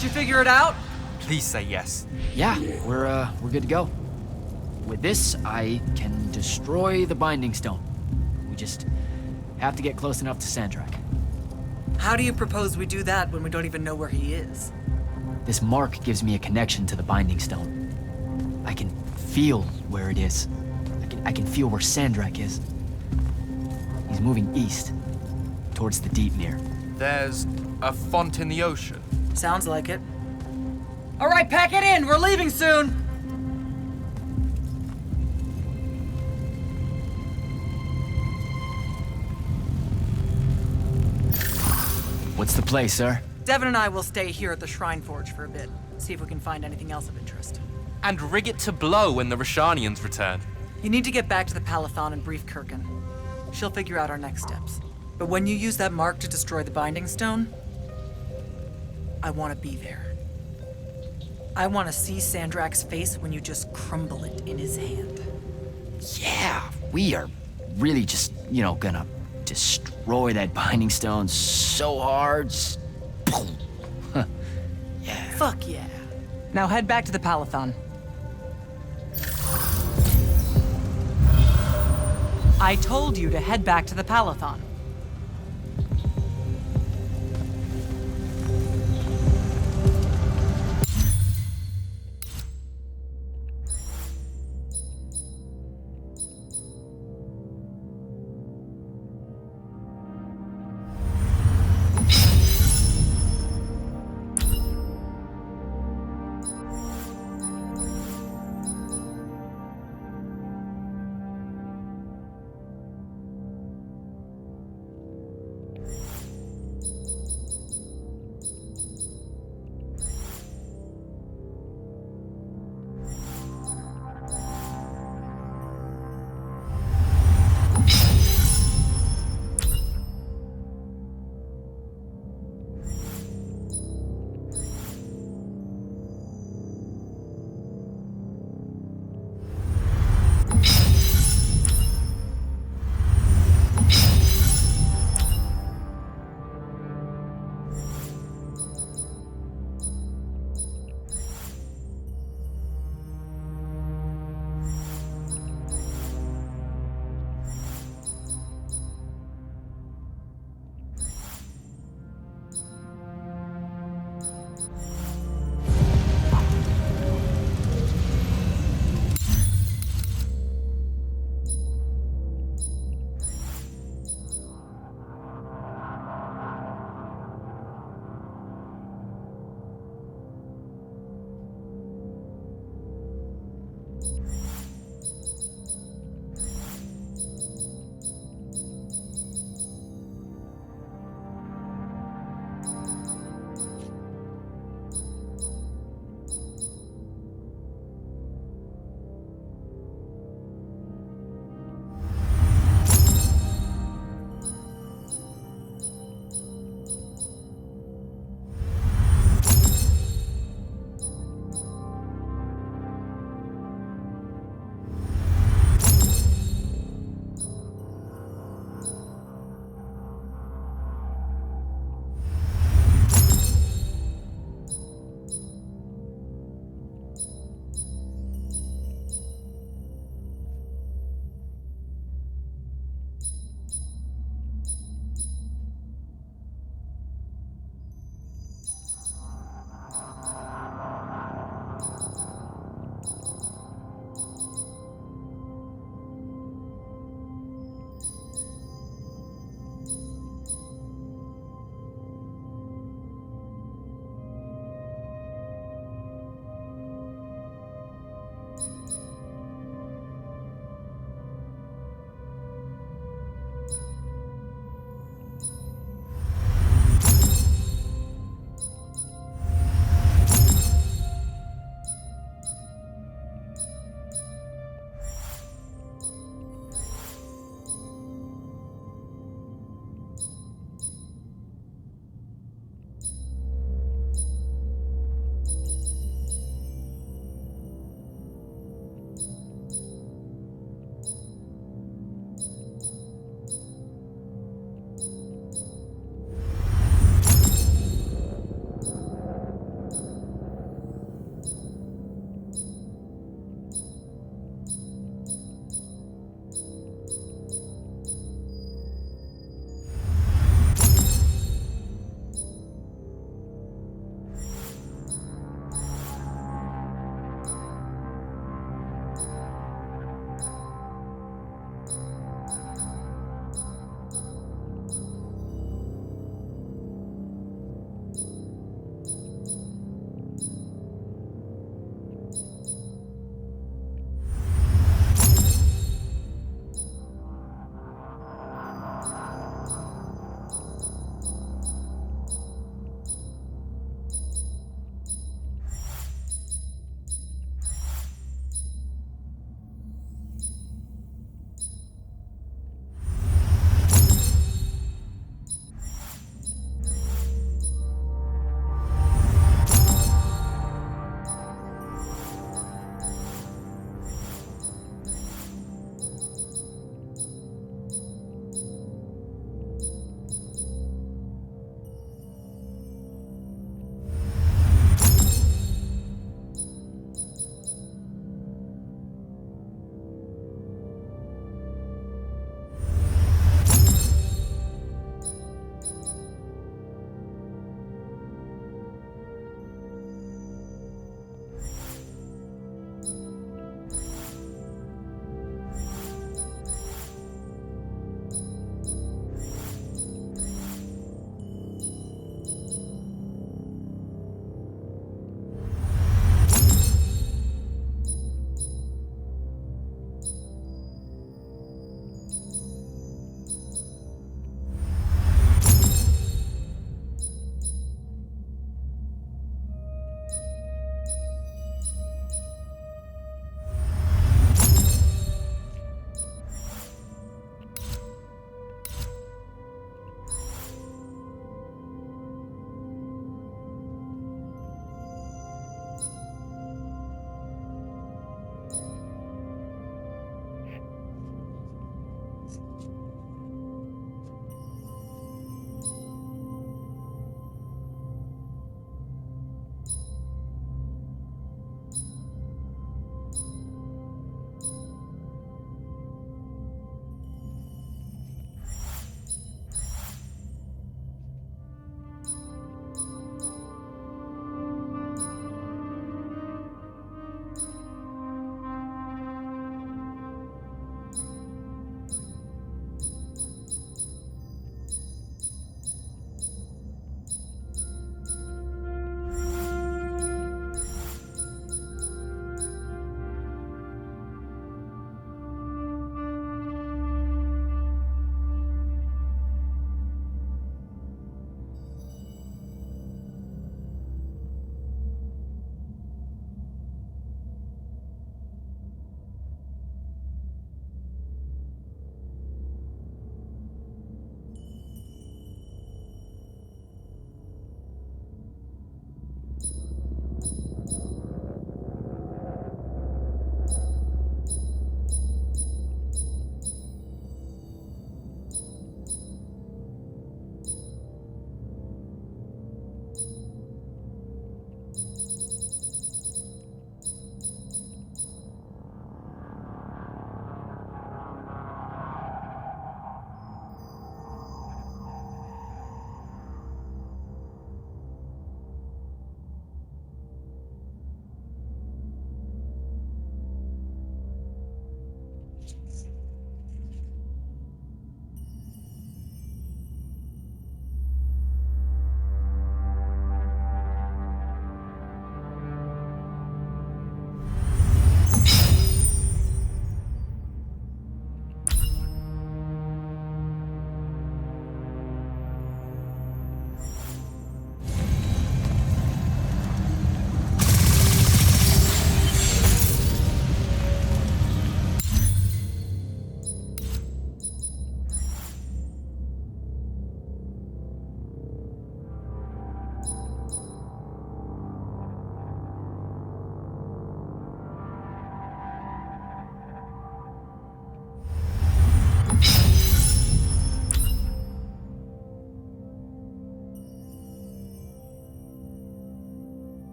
Did you figure it out? Please say yes. Yeah, we're good to go. With this, I can destroy the Binding Stone. We just have to get close enough to Sandrak. How do you propose we do that when we don't even know where he is? This mark gives me a connection to the Binding Stone. I can feel where it is. I can feel where Sandrak is. He's moving east, towards the Deepmere. There's a font in the ocean. Sounds like it. All right, pack it in. We're leaving soon. What's the play, sir? Devin and I will stay here at the Shrine Forge for a bit. See if we can find anything else of interest. And rig it to blow when the Rashanians return. You need to get back to the Palathon and brief Kirkin. She'll figure out our next steps. But when you use that mark to destroy the Binding Stone, I want to be there. I want to see Sandrak's face when you just crumble it in his hand. Yeah, we are really just, gonna destroy that Binding Stone so hard. Boom. Huh. Yeah. Fuck yeah. Now head back to the Palathon. I told you to head back to the Palathon.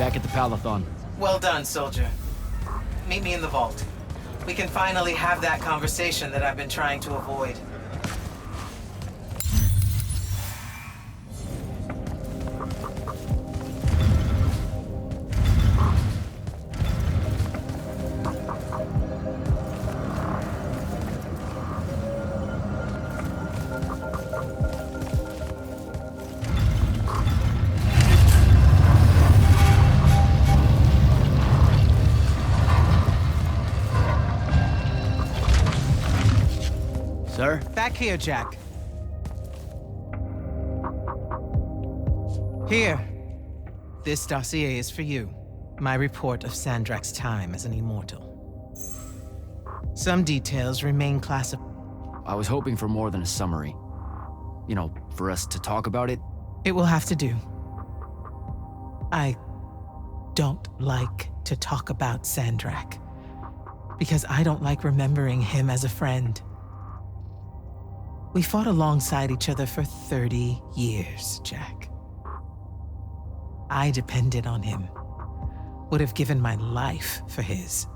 back at the Palathon. Well done, soldier. Meet me in the vault. We can finally have that conversation that I've been trying to avoid. Sir? Back here, Jack. Here. This dossier is for you. My report of Sandrak's time as an immortal. Some details remain classified. I was hoping for more than a summary. You know, for us to talk about it. It will have to do. I don't like to talk about Sandrak, because I don't like remembering him as a friend. We fought alongside each other for 30 years, Jack. I depended on him, would have given my life for his.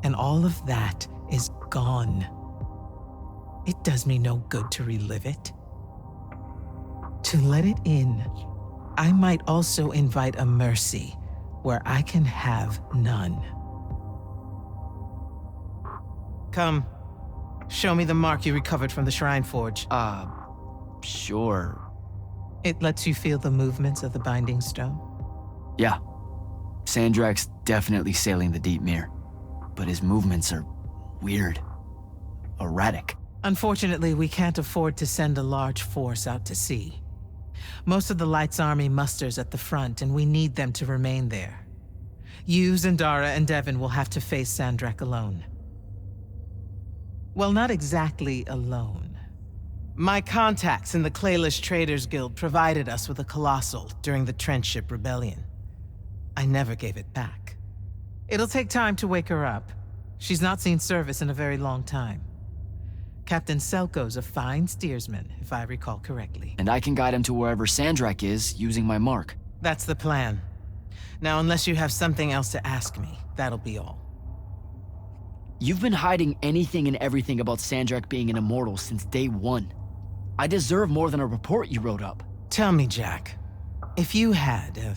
And all of that is gone. It does me no good to relive it. To let it in, I might also invite a mercy where I can have none. Come. Show me the mark you recovered from the Shrine Forge. Sure. It lets you feel the movements of the Binding Stone? Yeah. Sandrak's definitely sailing the deep mirror, but his movements are weird. Erratic. Unfortunately, we can't afford to send a large force out to sea. Most of the Light's army musters at the front, and we need them to remain there. You, Zendara, and Devon will have to face Sandrak alone. Well, not exactly alone. My contacts in the Clayless Traders Guild provided us with a Colossal during the Trenchship Rebellion. I never gave it back. It'll take time to wake her up. She's not seen service in a very long time. Captain Selko's a fine steersman, if I recall correctly. And I can guide him to wherever Sandrak is using my mark. That's the plan. Now, unless you have something else to ask me, that'll be all. You've been hiding anything and everything about Sandrak being an immortal since day one. I deserve more than a report you wrote up. Tell me, Jack, if you had a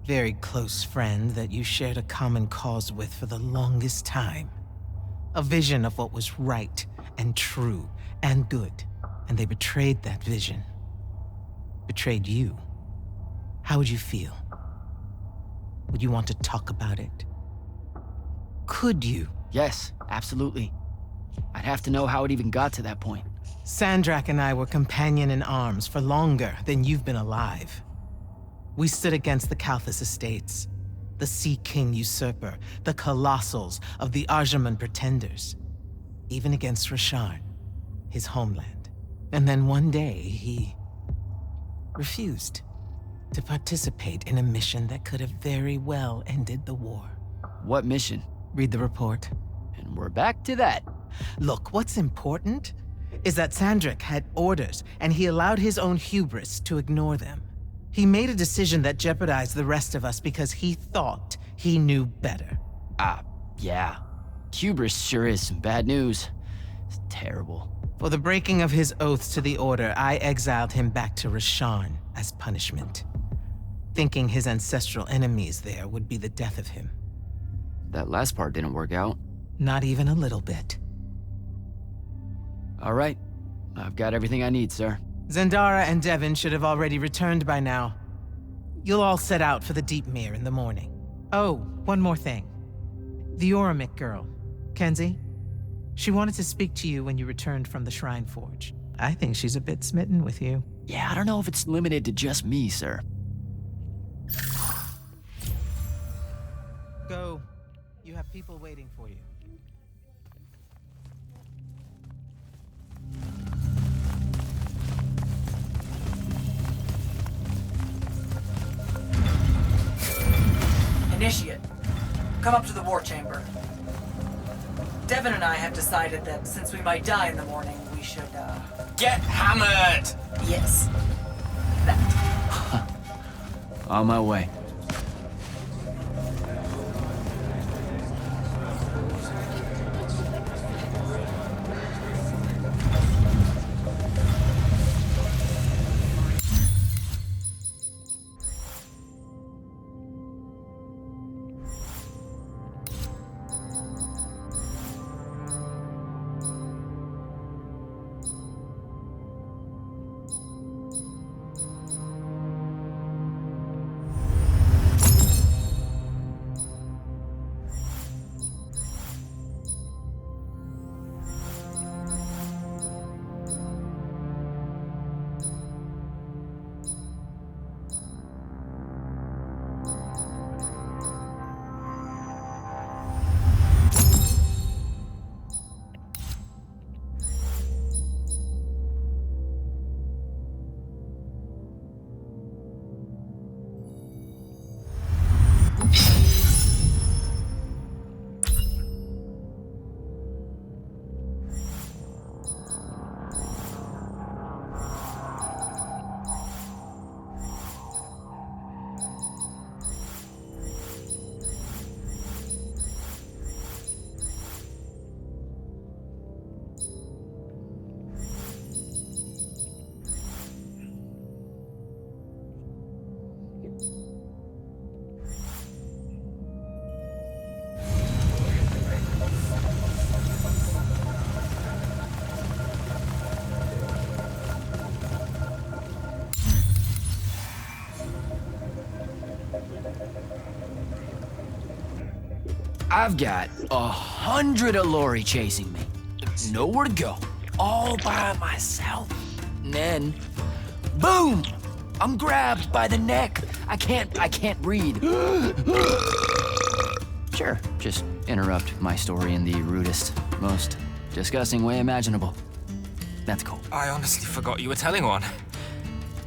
very close friend that you shared a common cause with for the longest time, a vision of what was right and true and good, and they betrayed that vision, betrayed you, how would you feel? Would you want to talk about it? Could you? Yes, absolutely. I'd have to know how it even got to that point. Sandrak and I were companion in arms for longer than you've been alive. We stood against the Kalthus Estates, the Sea King usurper, the Colossals of the Arjaman Pretenders, even against Rasharn, his homeland. And then one day, he refused to participate in a mission that could have very well ended the war. What mission? Read the report. And we're back to that. Look, what's important is that Sandrak had orders, and he allowed his own hubris to ignore them. He made a decision that jeopardized the rest of us because he thought he knew better. Yeah. Hubris sure is some bad news. It's terrible. For the breaking of his oaths to the Order, I exiled him back to Rasharn as punishment, thinking his ancestral enemies there would be the death of him. That last part didn't work out. Not even a little bit. All right. I've got everything I need, sir. Zendara and Devon should have already returned by now. You'll all set out for the Deep Mere in the morning. Oh, one more thing. The Oromik girl, Kenzie, she wanted to speak to you when you returned from the Shrine Forge. I think she's a bit smitten with you. Yeah, I don't know if it's limited to just me, sir. Go. You have people waiting for you. Initiate, come up to the war chamber. Devon and I have decided that since we might die in the morning, we should, Get hammered! Yes. That. On my way. I've got 100 Alori chasing me. Nowhere to go. All by myself. And then, boom! I'm grabbed by the neck. I can't breathe. Sure, just interrupt my story in the rudest, most disgusting way imaginable. That's cool. I honestly forgot you were telling one.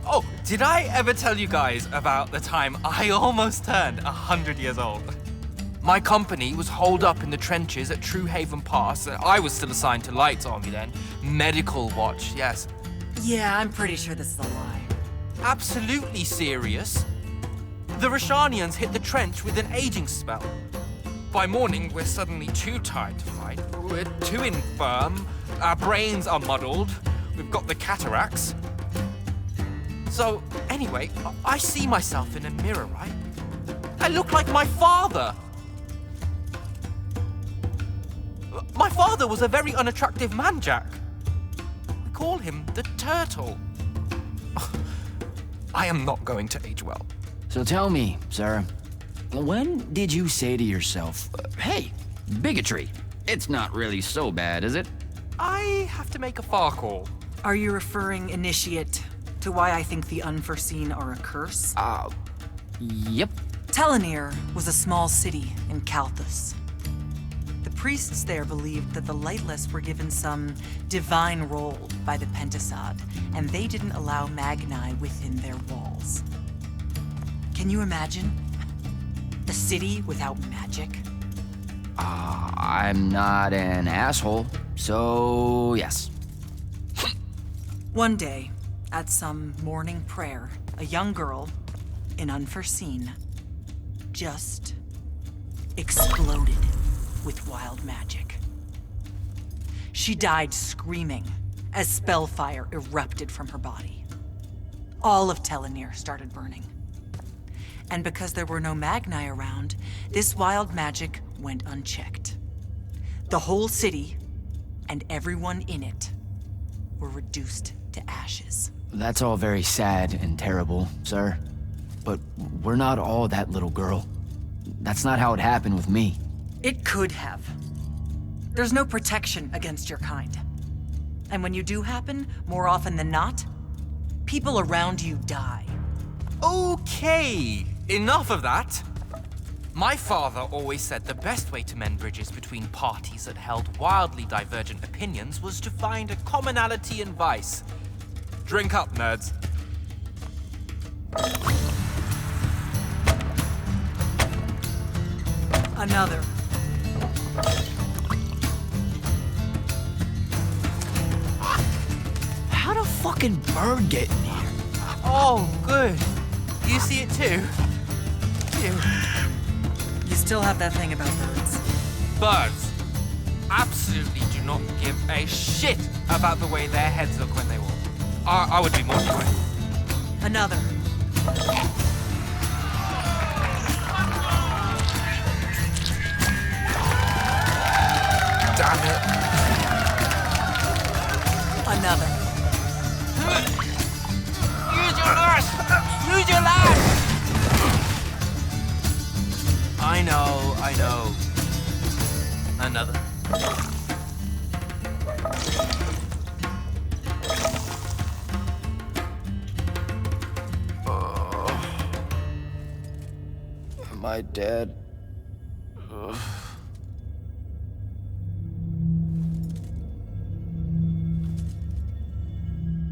Oh, did I ever tell you guys about the time I almost turned 100 years old? My company was holed up in the trenches at True Haven Pass. I was still assigned to Light's Army then. Medical watch, yes. Yeah, I'm pretty sure this is a lie. Absolutely serious. The Rashanians hit the trench with an aging spell. By morning, we're suddenly too tired to fight. We're too infirm. Our brains are muddled. We've got the cataracts. So, anyway, I see myself in a mirror, right? I look like my father. My father was a very unattractive man, Jack. We call him the Turtle. I am not going to age well. So tell me, sir, when did you say to yourself, hey, bigotry, it's not really so bad, is it? I have to make a far call. Are you referring, Initiate, to why I think the unforeseen are a curse? Yep. Telenir was a small city in Kalthus. The priests there believed that the Lightless were given some divine role by the Pentasod, and they didn't allow Magni within their walls. Can you imagine? A city without magic? I'm not an asshole, so yes. One day, at some morning prayer, a young girl, in Unforeseen, just exploded with wild magic. She died screaming as spellfire erupted from her body. All of Telenir started burning. And because there were no Magni around, this wild magic went unchecked. The whole city, and everyone in it, were reduced to ashes. That's all very sad and terrible, sir. But we're not all that little girl. That's not how it happened with me. It could have. There's no protection against your kind. And when you do happen, more often than not, people around you die. Okay, enough of that. My father always said the best way to mend bridges between parties that held wildly divergent opinions was to find a commonality in vice. Drink up, nerds. Another. How'd a fucking bird get in here? Oh, good. You see it too? Ew. You still have that thing about birds. Birds absolutely do not give a shit about the way their heads look when they walk. I would be mortified. Another. Damn it. Another. Use your lash! Use your lash! I know. Another. Am I dead?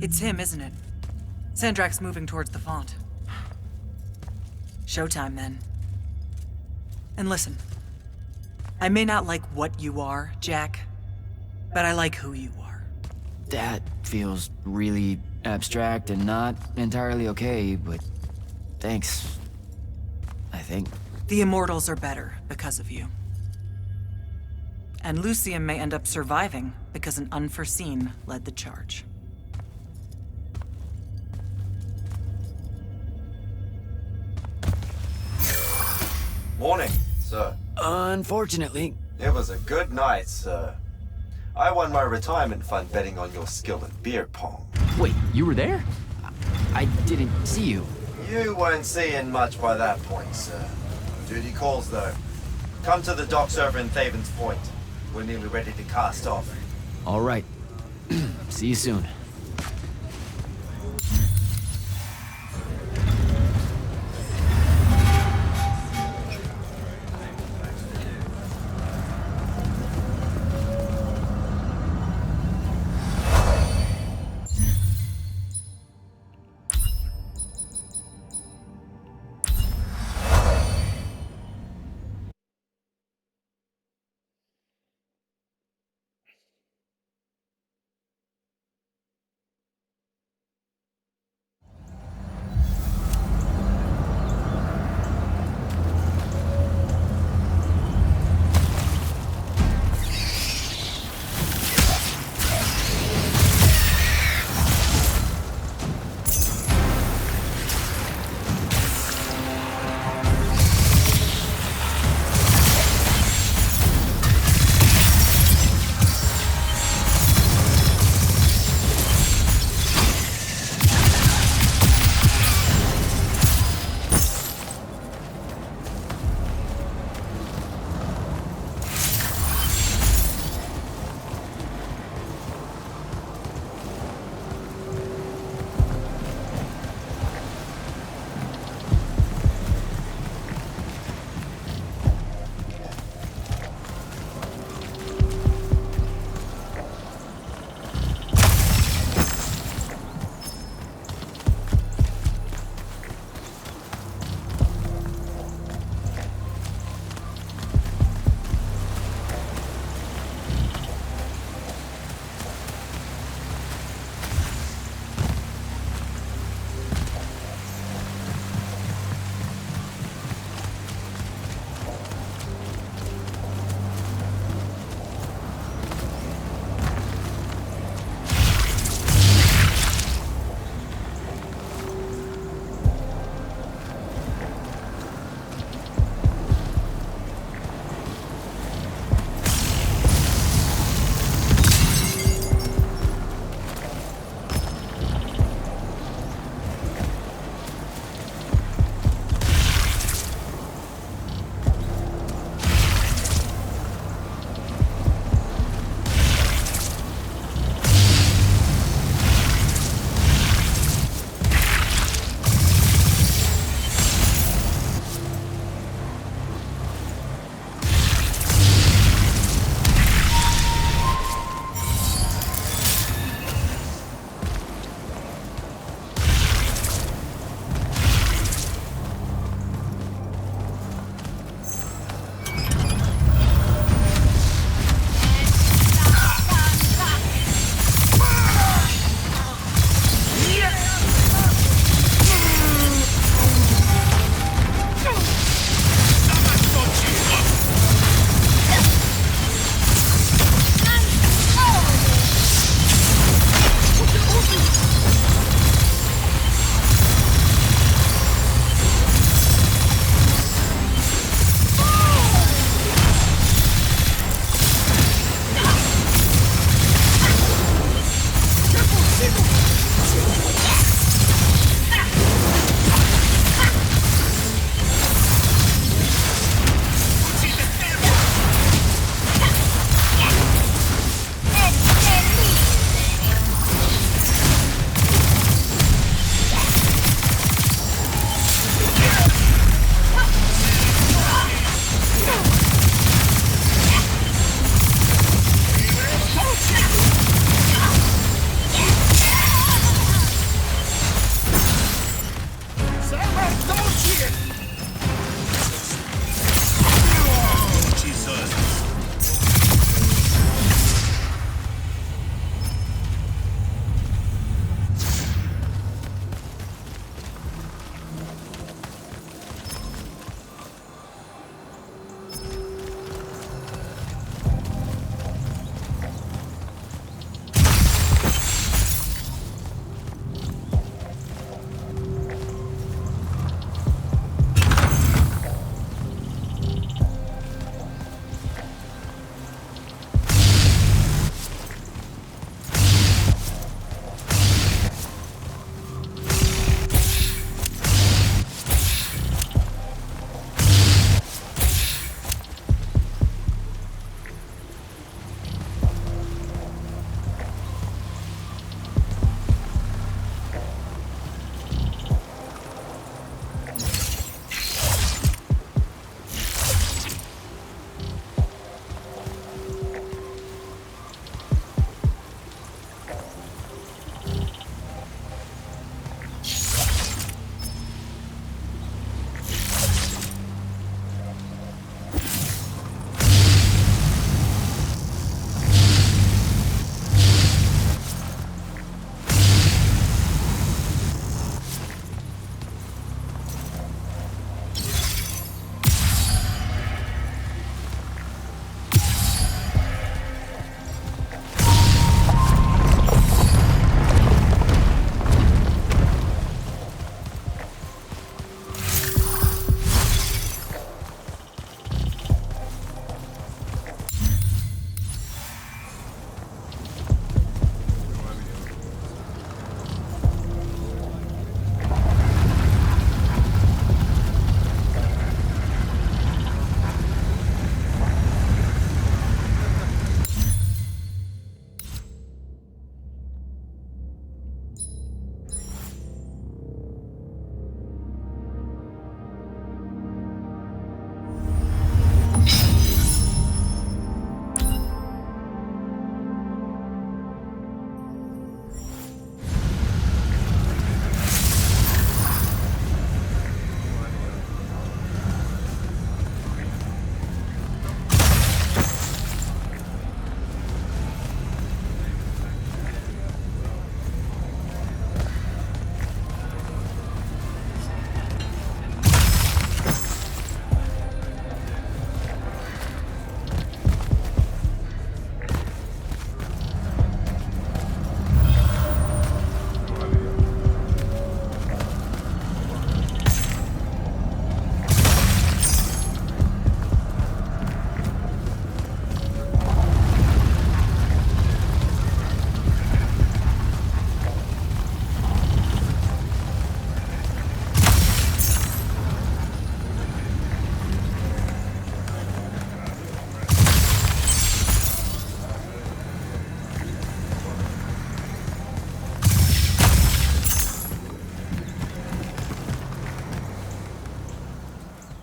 It's him, isn't it? Sandrak's moving towards the font. Showtime, then. And listen, I may not like what you are, Jack, but I like who you are. That feels really abstract and not entirely okay, but thanks. I think. The Immortals are better because of you. And Lucium may end up surviving because an Unforeseen led the charge. Morning, sir. Unfortunately. It was a good night, sir. I won my retirement fund betting on your skill in beer pong. Wait, you were there? I didn't see you. You weren't seeing much by that point, sir. Duty calls, though. Come to the docks over in Thaven's Point. We're nearly ready to cast off. All right. See you soon.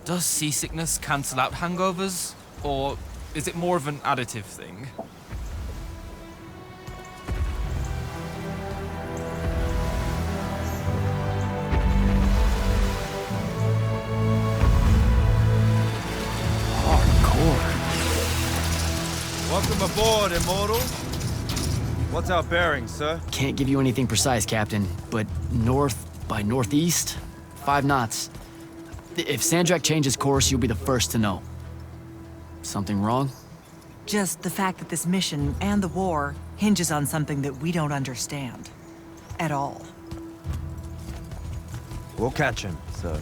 Does seasickness cancel out hangovers? Or is it more of an additive thing? Hardcore. Welcome aboard, Immortals. What's our bearing, sir? Can't give you anything precise, Captain, but north by northeast, 5 knots. If Sandrak changes course, you'll be the first to know. Something wrong? Just the fact that this mission and the war hinges on something that we don't understand. At all. We'll catch him, sir.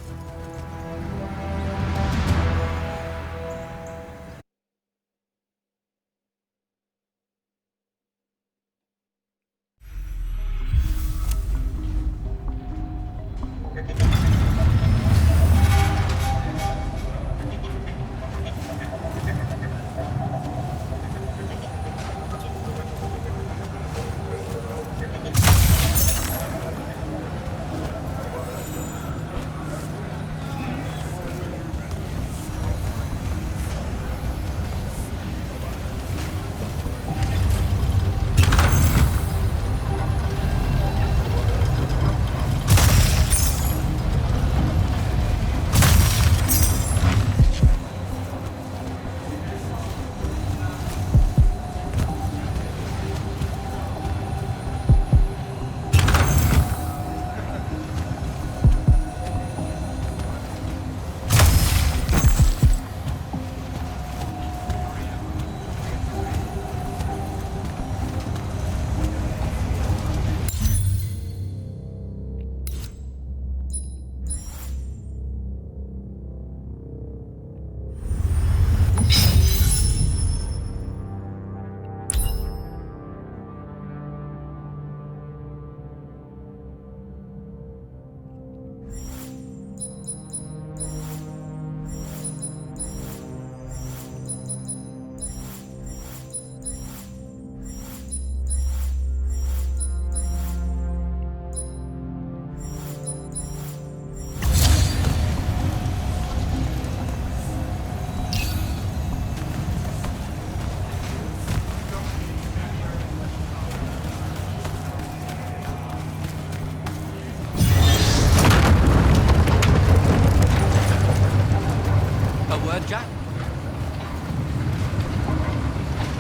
Jack?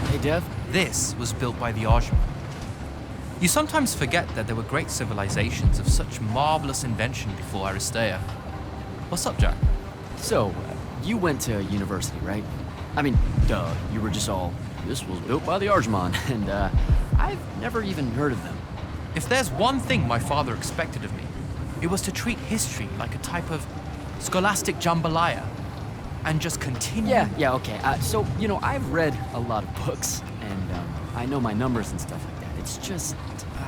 Hey, Dev? This was built by the Ajman. You sometimes forget that there were great civilizations of such marvelous invention before Aristea. What's up, Jack? So, you went to university, right? I mean, duh, you were just all, this was built by the Arjman, and I've never even heard of them. If there's one thing my father expected of me, it was to treat history like a type of scholastic jambalaya, and just continue. Yeah, okay. So, you know, I've read a lot of books, and I know my numbers and stuff like that. It's just...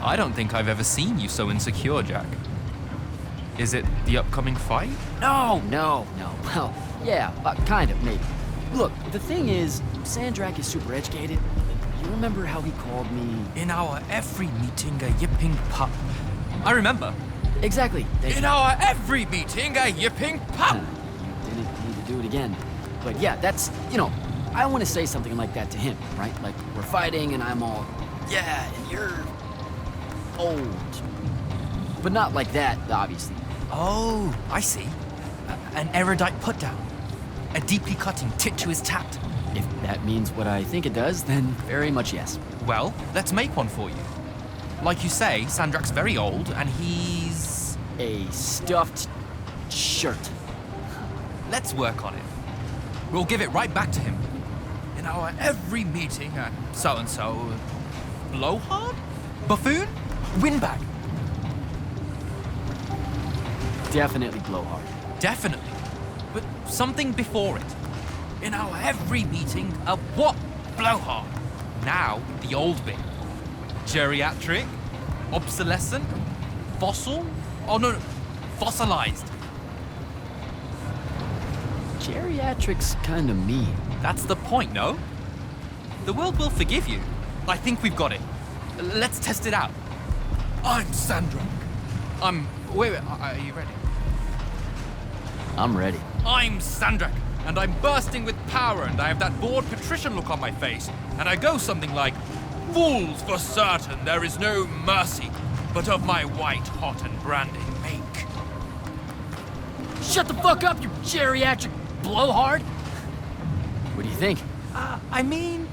I don't think I've ever seen you so insecure, Jack. Is it the upcoming fight? No. Well, yeah, kind of, maybe. Look, the thing is, Sandrak is super educated. You remember how he called me... In our every meeting, a yipping pup. I remember. Exactly. In our every meeting, a yipping pup! You didn't need to do it again. But yeah, that's, you know, I want to say something like that to him, right? Like, we're fighting and I'm all, yeah, and you're old. But not like that, obviously. Oh, I see. An erudite put-down. A deeply cutting tit to his tat. If that means what I think it does, then very much yes. Well, let's make one for you. Like you say, Sandrak's very old, and he's... A stuffed shirt. Let's work on it. We'll give it right back to him. In our every meeting, so-and-so... Blowhard? Buffoon? Windbag? Definitely blowhard. Definitely. But something before it. In our every meeting, a what? Blowhard. Now, the old bit. Geriatric? Obsolescent? Fossil? Oh, no. Fossilized. Geriatric's kinda mean. That's the point, no? The world will forgive you. I think we've got it. Let's test it out. I'm Sandrak. Wait, are you ready? I'm ready. I'm Sandrak, and I'm bursting with power, and I have that bored patrician look on my face, and I go something like, "Fools, for certain, there is no mercy, but of my white hot and branding make." Shut the fuck up, you geriatric blowhard! What do you think? I mean,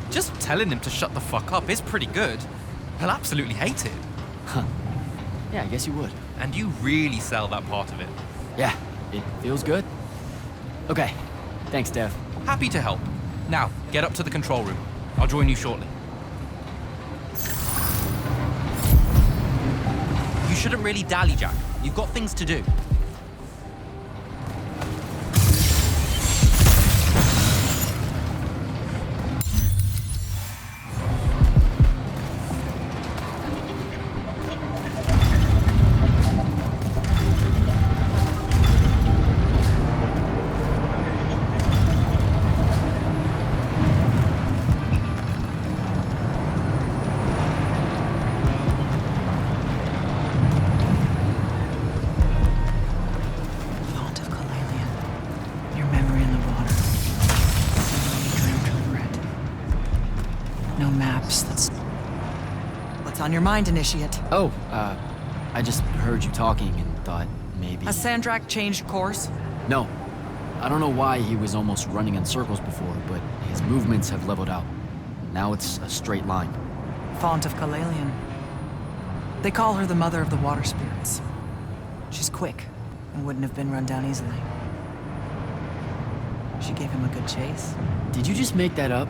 just telling him to shut the fuck up is pretty good. He'll absolutely hate it. Yeah, I guess you would. And you really sell that part of it. Yeah, it feels good. Okay, thanks, Dev. Happy to help. Now, get up to the control room. I'll join you shortly. You shouldn't really dally, Jack. You've got things to do. Font of Kalalian. Your memory in the water. Dreamt over it. No maps, that's... What's on your mind, Initiate? Oh, I just heard you talking and thought maybe... Has Sandrak changed course? No. I don't know why he was almost running in circles before, but his movements have leveled out. Now it's a straight line. Font of Kalalian. They call her the mother of the water spirits. She's quick and wouldn't have been run down easily. She gave him a good chase. Did you just make that up?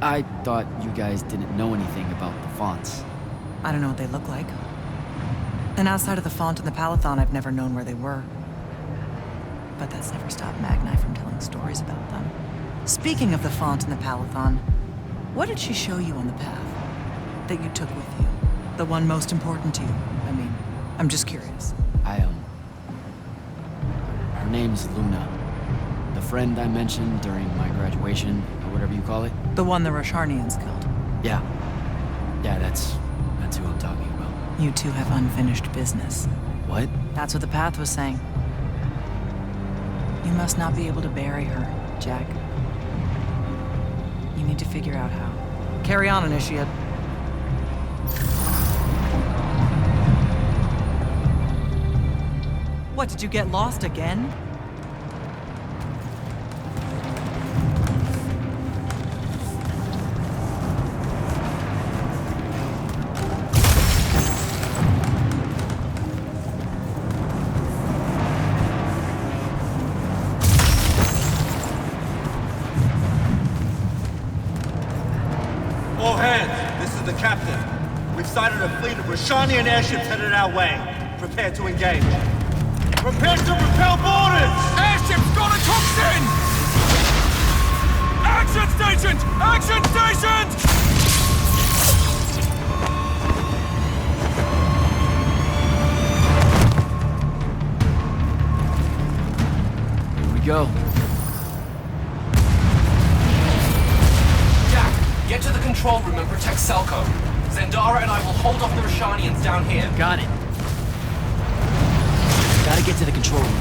I thought you guys didn't know anything about the fonts. I don't know what they look like. And outside of the font and the Palathon, I've never known where they were. But that's never stopped Magni from telling stories about them. Speaking of the font and the Palathon, what did she show you on the path that you took with you? The one most important to you? I mean, I'm just curious. Her name's Luna. The friend I mentioned during my graduation, or whatever you call it. The one the Rosharnians killed. Yeah. Yeah, that's who I'm talking about. You two have unfinished business. What? That's what the path was saying. You must not be able to bury her, Jack. You need to figure out how. Carry on, Initiate. What, did you get lost again? All hands, this is the captain. We've sighted a fleet of Rosharnian airships headed our way. Prepare to engage. Prepare to repel boarders! Airship's got a toxin! Action stations! Action stations! Here we go. Jack, get to the control room and protect Selko. Zendara and I will hold off the Rosharnians down here. Got it. Gotta get to the control room.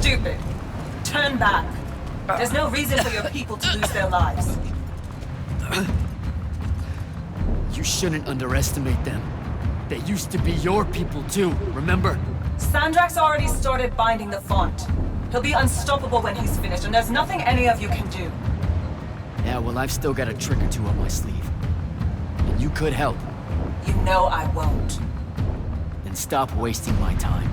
stupid. Turn back. There's no reason for your people to lose their lives. You shouldn't underestimate them. They used to be your people too, remember? Sandrak's already started binding the font. He'll be unstoppable when he's finished, and there's nothing any of you can do. Yeah, well, I've still got a trick or two up my sleeve. And you could help. You know I won't. Then stop wasting my time.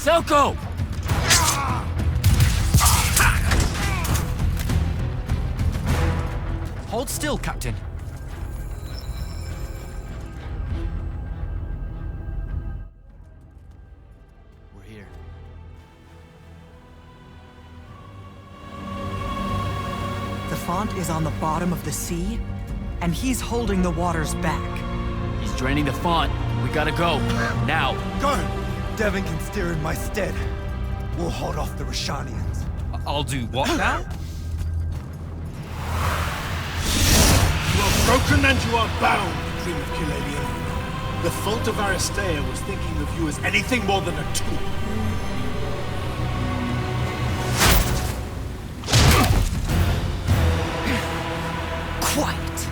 Selko! Hold still, Captain. We're here. The font is on the bottom of the sea, and he's holding the waters back. He's draining the font. We gotta go. Now. Go! Devin can steer in my stead. We'll hold off the Rashanians. I'll do what now? You are broken and you are bound, Dream of Kilalian. The fault of Aristea was thinking of you as anything more than a tool. Quiet.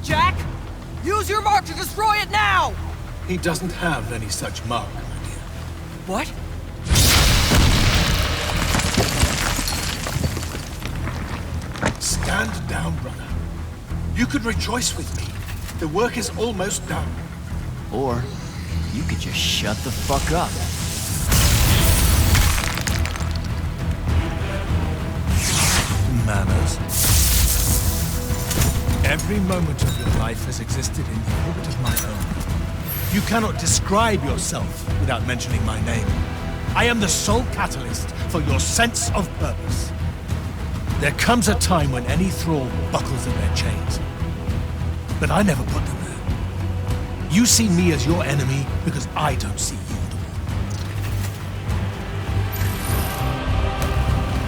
Jack, use your mark to destroy it now! He doesn't have any such mark, my dear. What? Stand down, brother. You could rejoice with me. The work is almost done. Or you could just shut the fuck up. manners. Every moment of your life has existed in the orbit of my own. You cannot describe yourself without mentioning my name. I am the sole catalyst for your sense of purpose. There comes a time when any thrall buckles in their chains. But I never put them there. You see me as your enemy because I don't see you at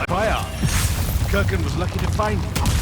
all. Fire! Kirkin was lucky to find you.